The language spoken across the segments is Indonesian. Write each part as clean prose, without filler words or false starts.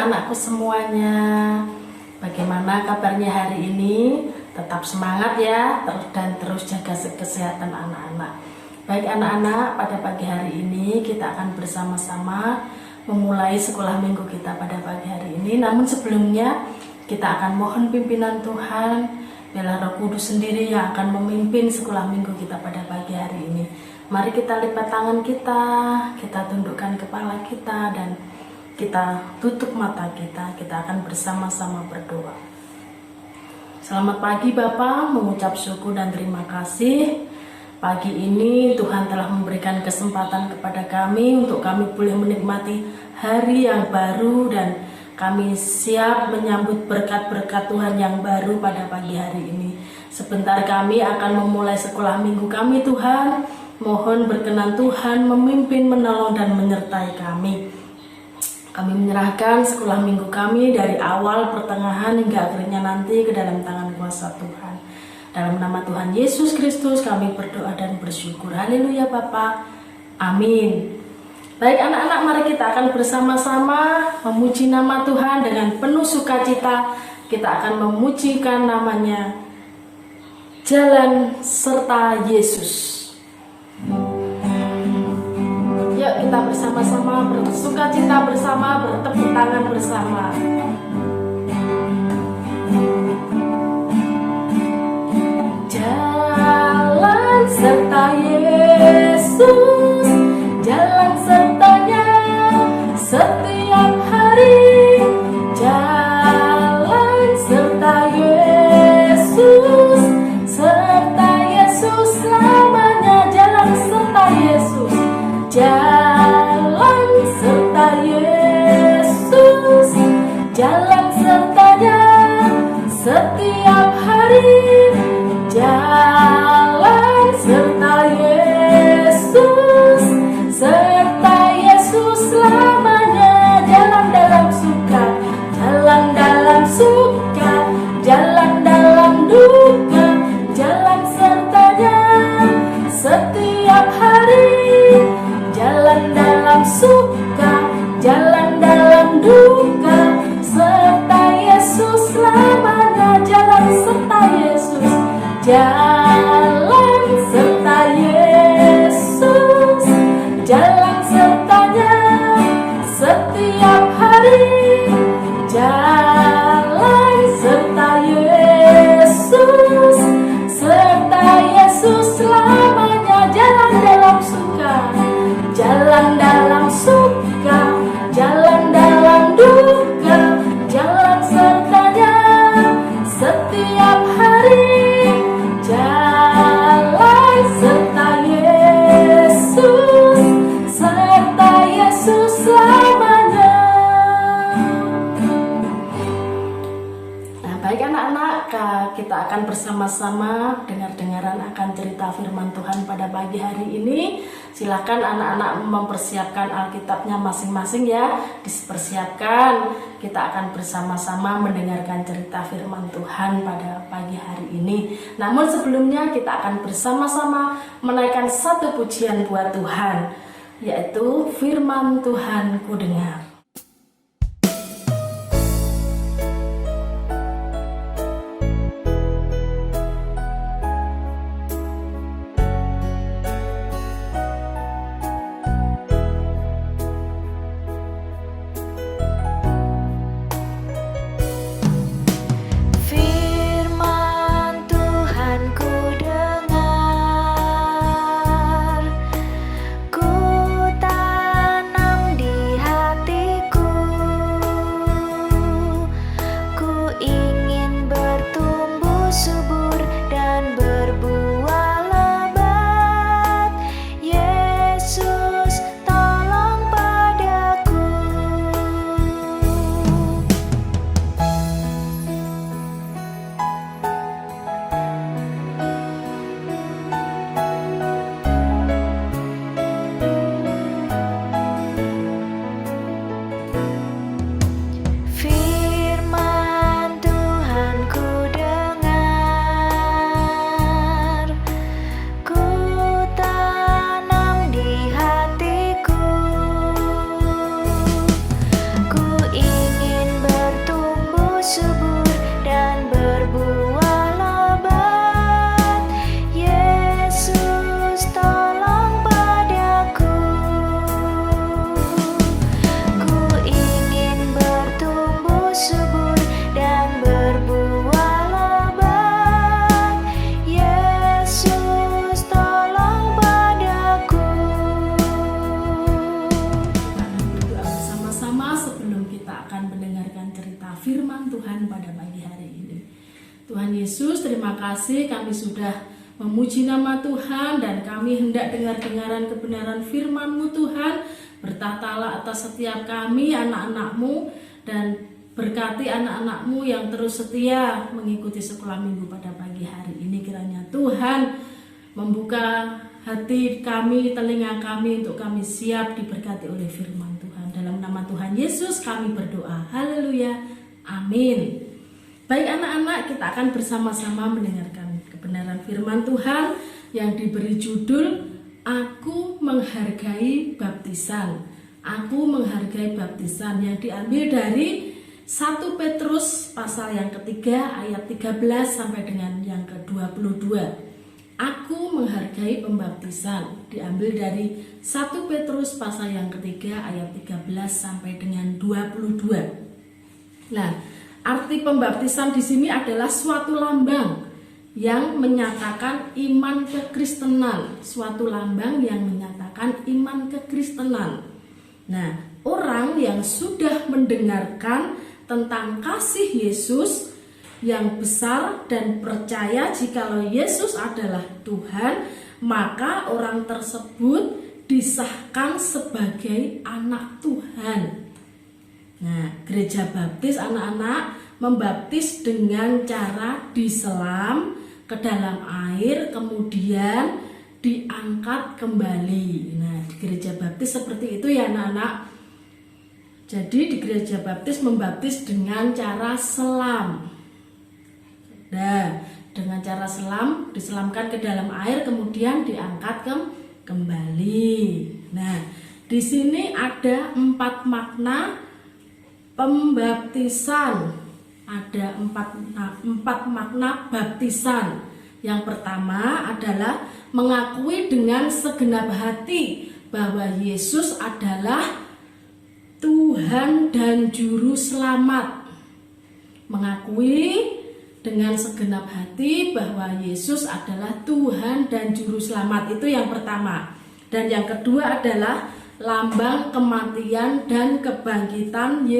anak-anakku semuanya. Bagaimana kabarnya hari ini? Tetap semangat ya, terus jaga kesehatan anak-anak. Baik anak-anak, pada pagi hari ini kita akan bersama-sama memulai sekolah minggu kita pada pagi hari ini. Namun sebelumnya kita akan mohon pimpinan Tuhan, biarlah Roh Kudus sendiri yang akan memimpin sekolah minggu kita pada pagi hari ini. Mari kita lipat tangan kita tundukkan kepala kita dan kita tutup mata kita akan bersama-sama berdoa. Selamat pagi Bapak, mengucap syukur dan terima kasih. Pagi ini Tuhan telah memberikan kesempatan kepada kami untuk kami boleh menikmati hari yang baru dan kami siap menyambut berkat-berkat Tuhan yang baru pada pagi hari ini. Sebentar kami akan memulai sekolah minggu kami Tuhan. Mohon berkenan Tuhan memimpin, menolong dan menyertai kami. Kami menyerahkan sekolah minggu kami dari awal, pertengahan hingga akhirnya nanti ke dalam tangan kuasa Tuhan. Dalam nama Tuhan Yesus Kristus kami berdoa dan bersyukur. Haleluya Bapa. Amin. Baik anak-anak, mari kita akan bersama-sama memuji nama Tuhan dengan penuh sukacita. Kita akan memujikan namanya, Jalan Serta Yesus. Yuk kita bersama-sama bersukacita bersama, bertepuk tangan bersama. Jalan serta Yesus, jalan sertanya setiap hari. Jalan serta Yesus, serta Yesus selamanya. Jalan serta Yesus, jalan serta Yesus, jalan sertanya setiap hari. Jalan serta Yesus, serta Yesus selamanya. Jalan dalam suka, jalan dalam suka, jalan dalam duka, jalan sertanya setiap hari. Jalan dalam suka, jalan dalam duka, serta Yesus selamanya. Jalan serta Yesus, jalan serta Yesus, jalan sertanya setiap hari. Jalan serta Yesus, serta Yesus selamanya. Jalan dalam suka, jalan dalam suka, jalan dalam duka, jalan sertanya setiap hari. Jalan serta Yesus, serta Yesus selamanya. Nah, baik anak-anak, kita akan bersama-sama dengar-dengaran akan cerita firman Tuhan pada pagi hari ini. Silakan anak-anak mempersiapkan Alkitabnya masing-masing ya. Dipersiapkan, kita akan bersama-sama mendengarkan cerita firman Tuhan pada pagi hari ini. Namun sebelumnya kita akan bersama-sama menaikkan satu pujian buat Tuhan, yaitu firman Tuhan ku dengar. Ku tanam di hati acara firman Tuhan pada pagi hari ini. Tuhan Yesus, terima kasih kami sudah memuji nama Tuhan dan kami hendak dengar-dengaran kebenaran firman-Mu Tuhan. Bertatalah atas setiap kami anak-anak-Mu dan berkati anak-anak-Mu yang terus setia mengikuti sekolah minggu pada pagi hari ini. Kiranya Tuhan membuka hati kami, telinga kami untuk kami siap diberkati oleh firman Tuhan. Dalam nama Tuhan Yesus kami berdoa. Haleluya. Amin. Baik anak-anak, kita akan bersama-sama mendengarkan kebenaran firman Tuhan yang diberi judul Aku Menghargai Baptisan. Aku menghargai baptisan, yang diambil dari 1 Petrus pasal yang ketiga ayat 13 sampai dengan yang ke-22. Aku menghargai pembaptisan, diambil dari 1 Petrus pasal yang ketiga ayat 13 sampai dengan 22. Nah, arti pembaptisan di sini adalah suatu lambang yang menyatakan iman kekristenan, suatu lambang yang menyatakan iman kekristenan. Nah, orang yang sudah mendengarkan tentang kasih Yesus yang besar dan percaya jikalau Yesus adalah Tuhan, maka orang tersebut disahkan sebagai anak Tuhan. Nah, gereja baptis anak-anak membaptis dengan cara diselam ke dalam air kemudian diangkat kembali. Nah, di gereja baptis seperti itu ya anak-anak. Jadi di gereja baptis membaptis dengan cara selam. Nah, dengan cara selam diselamkan ke dalam air kemudian diangkat kembali. Nah, di sini ada 4 makna pembaptisan. Ada 4 makna baptisan. Yang pertama adalah mengakui dengan segenap hati bahwa Yesus adalah Tuhan dan Juru Selamat. Mengakui dengan segenap hati bahwa Yesus adalah Tuhan dan Juru Selamat. Itu yang pertama. Dan yang kedua adalah lambang kematian dan kebangkitan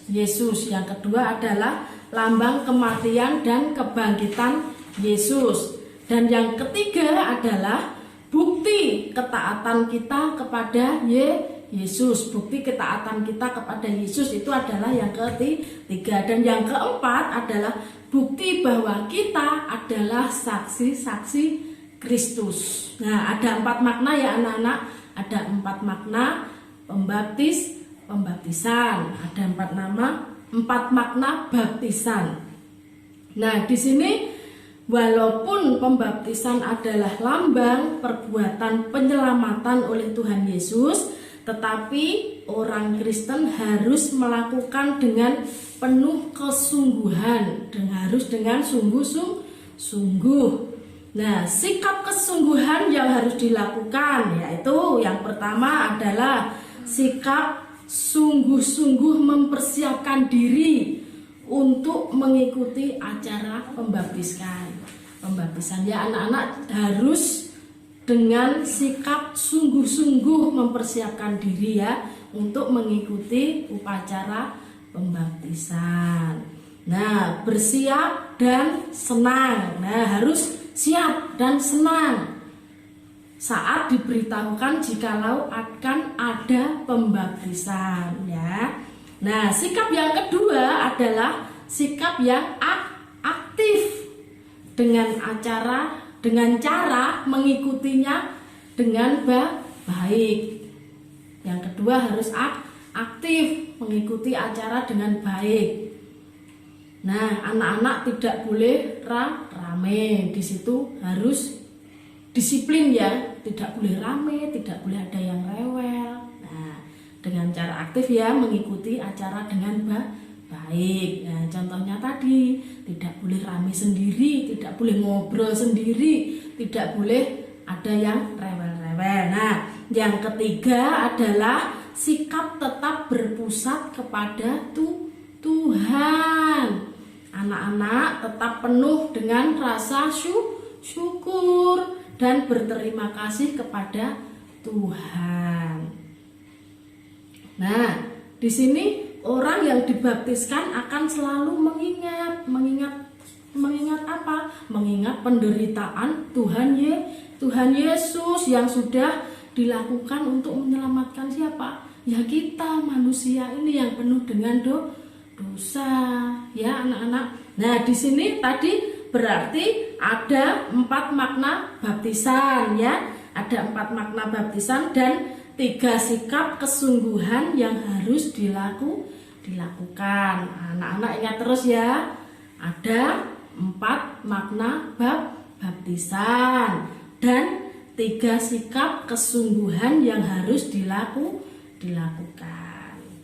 Yesus. Yang kedua adalah lambang kematian dan kebangkitan Yesus. Dan yang ketiga adalah bukti ketaatan kita kepada Yesus. Bukti ketaatan kita kepada Yesus itu adalah yang ketiga. Dan yang keempat adalah bukti bahwa kita adalah saksi-saksi Kristus. Nah, ada 4 makna ya anak-anak. Ada 4 makna pembaptisan. Ada 4 makna baptisan. Nah, di sini walaupun pembaptisan adalah lambang perbuatan penyelamatan oleh Tuhan Yesus, tetapi orang Kristen harus melakukan dengan penuh kesungguhan dan harus dengan sungguh-sungguh. Nah, sikap kesungguhan yang harus dilakukan yaitu yang pertama adalah sikap sungguh-sungguh mempersiapkan diri untuk mengikuti acara pembaptisan. Ya anak-anak harus dengan sikap sungguh-sungguh mempersiapkan diri ya untuk mengikuti upacara pembaptisan. Nah, bersiap dan senang. Nah, harus siap dan senang saat diberitahukan jikalau akan ada pembaptisan ya. Nah, sikap yang kedua adalah sikap yang aktif dengan cara mengikutinya dengan baik. Yang kedua harus aktif mengikuti acara dengan baik. Nah, anak-anak tidak boleh rame. Di situ harus disiplin ya, tidak boleh rame, tidak boleh ada yang rewel. Nah, dengan cara aktif ya mengikuti acara dengan baik. Nah, contohnya tadi tidak boleh rame sendiri, tidak boleh ngobrol sendiri, tidak boleh ada yang rewel-rewel. Nah, yang ketiga adalah sikap tetap berpusat kepada Tuhan. Anak-anak tetap penuh dengan rasa syukur dan berterima kasih kepada Tuhan. Nah, di sini orang yang dibaptiskan akan selalu mengingat apa? Mengingat penderitaan Tuhan Yesus yang sudah dilakukan untuk menyelamatkan siapa? Ya kita manusia ini yang penuh dengan dosa, ya anak-anak. Nah, di sini tadi berarti ada 4 makna baptisan, ya. Ada 4 makna baptisan dan 3 sikap kesungguhan yang harus dilakukan. Anak-anak ingat terus ya. Ada 4 makna baptisan dan 3 sikap kesungguhan yang harus dilakukan.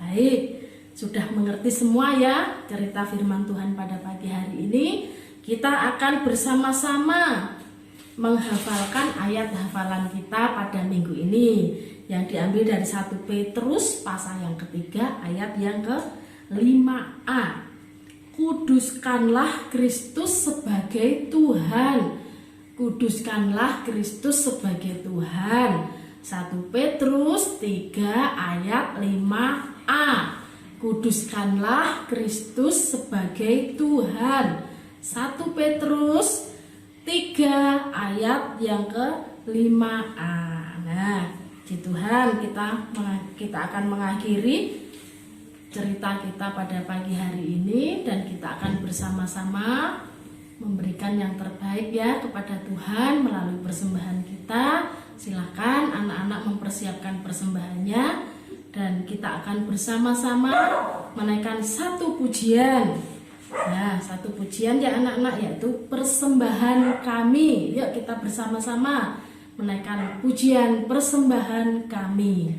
Baik, sudah mengerti semua ya cerita firman Tuhan pada pagi hari ini. Kita akan bersama-sama menghafalkan ayat hafalan kita pada minggu ini yang diambil dari 1 Petrus pasal yang ketiga ayat yang ke-5a. Kuduskanlah Kristus sebagai Tuhan. Kuduskanlah Kristus sebagai Tuhan. 1 Petrus 3 ayat 5a. Kuduskanlah Kristus sebagai Tuhan. 1 Petrus 3 ayat yang ke-5a. Nah, di Tuhan kita akan mengakhiri cerita kita pada pagi hari ini dan kita akan bersama-sama memberikan yang terbaik ya kepada Tuhan melalui persembahan kita. Silakan anak-anak mempersiapkan persembahannya dan kita akan bersama-sama menaikkan 1 pujian. Nah, 1 pujian ya anak-anak, yaitu persembahan kami. Yuk kita bersama-sama menaikkan pujian persembahan kami.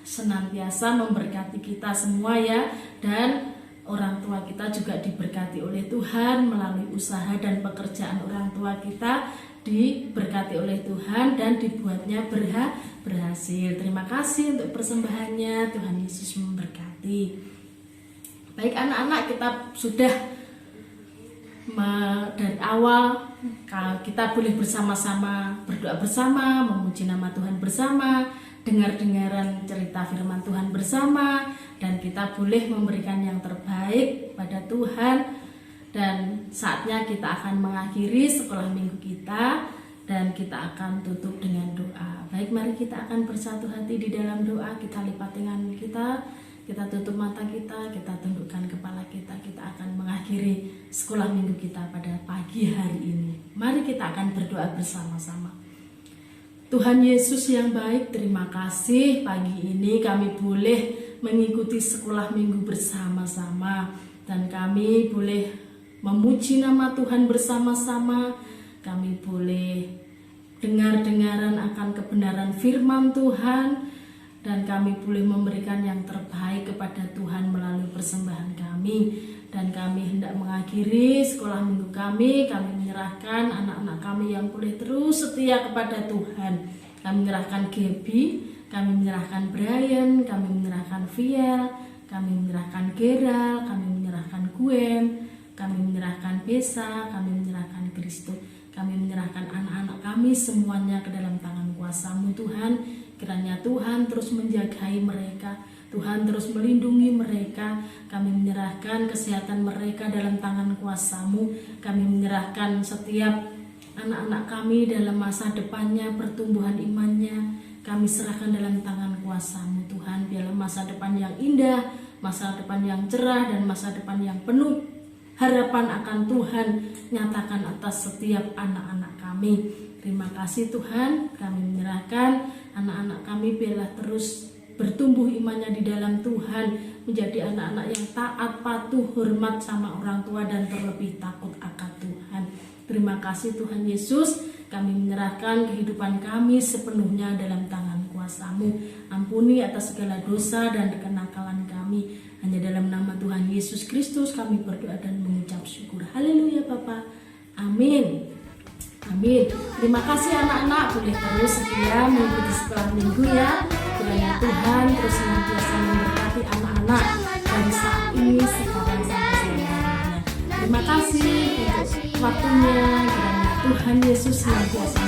Senantiasa memberkati kita semua ya, dan orang tua kita juga diberkati oleh Tuhan melalui usaha dan pekerjaan orang tua kita diberkati oleh Tuhan dan dibuatnya berhasil. Terima kasih untuk persembahannya. Tuhan Yesus memberkati. Baik anak-anak, kita sudah dari awal kita boleh bersama-sama berdoa bersama, memuji nama Tuhan bersama, dengar-dengaran cerita firman Tuhan bersama, dan kita boleh memberikan yang terbaik pada Tuhan. Dan saatnya kita akan mengakhiri sekolah minggu kita dan kita akan tutup dengan doa. Baik, mari kita akan bersatu hati di dalam doa. Kita lipat tangan kita tutup mata kita tundukkan kepala kita akan mengakhiri sekolah minggu kita pada pagi hari ini. Mari kita akan berdoa bersama-sama. Tuhan Yesus yang baik, terima kasih pagi ini kami boleh mengikuti sekolah minggu bersama-sama dan kami boleh memuji nama Tuhan bersama-sama. Kami boleh dengar-dengaran akan kebenaran firman Tuhan dan kami boleh memberikan yang terbaik kepada Tuhan melalui persembahan kami. Dan kami hendak mengakhiri sekolah minggu kami menyerahkan anak-anak kami yang boleh terus setia kepada Tuhan. Kami menyerahkan Gaby, kami menyerahkan Brian, kami menyerahkan Viel, kami menyerahkan Geral, kami menyerahkan Gwen, kami menyerahkan Besa, kami menyerahkan Kristo. Kami menyerahkan anak-anak kami semuanya ke dalam tangan kuasa-Mu Tuhan. Kiranya Tuhan terus menjagai mereka, Tuhan terus melindungi mereka. Kami menyerahkan kesehatan mereka dalam tangan kuasa-Mu. Kami menyerahkan setiap anak-anak kami dalam masa depannya, pertumbuhan imannya, kami serahkan dalam tangan kuasa-Mu Tuhan. Biarlah masa depan yang indah, masa depan yang cerah, dan masa depan yang penuh harapan akan Tuhan nyatakan atas setiap anak-anak kami. Terima kasih Tuhan, kami menyerahkan anak-anak kami biarlah terus bertumbuh imannya di dalam Tuhan, menjadi anak-anak yang taat, patuh, hormat sama orang tua, dan terlebih takut akan Tuhan. Terima kasih Tuhan Yesus, kami menyerahkan kehidupan kami sepenuhnya dalam tangan kuasa-Mu. Ampuni atas segala dosa dan kenakalan kami. Hanya dalam nama Tuhan Yesus Kristus kami berdoa dan mengucap syukur. Haleluya Bapa. Amin. Amin. Terima kasih anak-anak, boleh terus setia mengikuti setelah minggu ya. Kiranya Tuhan terus senantiasa memberkati anak-anak dari saat ini sekarang sampai selamanya. Terima kasih untuk waktunya. Kiranya Tuhan Yesus senantiasa